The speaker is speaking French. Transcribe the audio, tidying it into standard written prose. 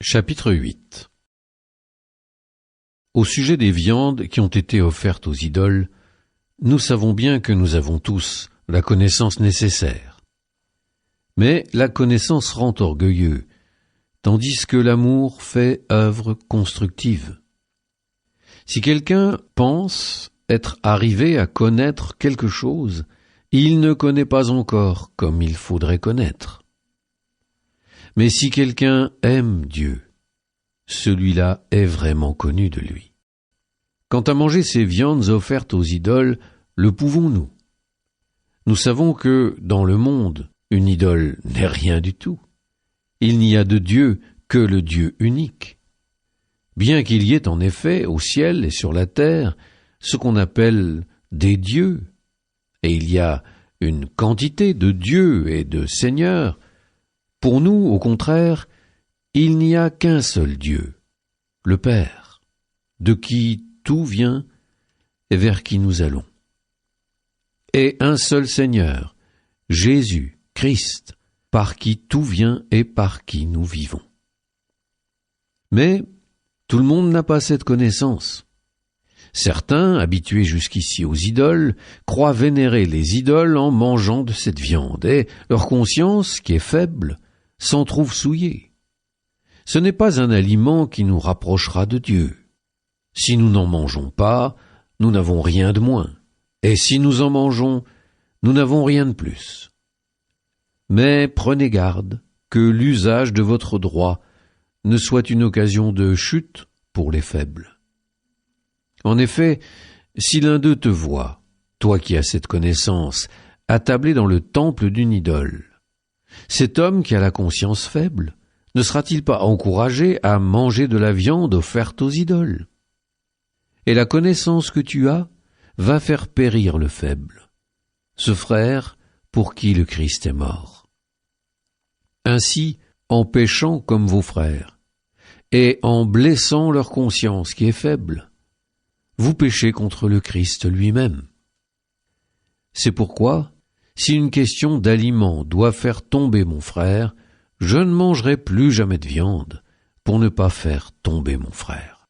Chapitre 8. Au sujet des viandes qui ont été offertes aux idoles, nous savons bien que nous avons tous la connaissance nécessaire. Mais la connaissance rend orgueilleux, tandis que l'amour fait œuvre constructive. Si quelqu'un pense être arrivé à connaître quelque chose, il ne connaît pas encore comme il faudrait connaître. Mais si quelqu'un aime Dieu, celui-là est vraiment connu de lui. Quant à manger ces viandes offertes aux idoles, le pouvons-nous? Nous savons que, dans le monde, une idole n'est rien du tout. Il n'y a de Dieu que le Dieu unique. Bien qu'il y ait en effet, au ciel et sur la terre, ce qu'on appelle des dieux, et il y a une quantité de dieux et de seigneurs, pour nous, au contraire, il n'y a qu'un seul Dieu, le Père, de qui tout vient et vers qui nous allons. Et un seul Seigneur, Jésus, Christ, par qui tout vient et par qui nous vivons. Mais tout le monde n'a pas cette connaissance. Certains, habitués jusqu'ici aux idoles, croient vénérer les idoles en mangeant de cette viande, et leur conscience, qui est faible, s'en trouve souillée. Ce n'est pas un aliment qui nous rapprochera de Dieu. Si nous n'en mangeons pas, nous n'avons rien de moins, et si nous en mangeons, nous n'avons rien de plus. Mais prenez garde que l'usage de votre droit ne soit une occasion de chute pour les faibles. En effet, si l'un d'eux te voit, toi qui as cette connaissance, attablé dans le temple d'une idole, cet homme qui a la conscience faible, ne sera-t-il pas encouragé à manger de la viande offerte aux idoles? Et la connaissance que tu as va faire périr le faible, ce frère pour qui le Christ est mort. Ainsi, en péchant comme vos frères, et en blessant leur conscience qui est faible, vous péchez contre le Christ lui-même. C'est pourquoi, si une question d'aliment doit faire tomber mon frère, je ne mangerai plus jamais de viande pour ne pas faire tomber mon frère.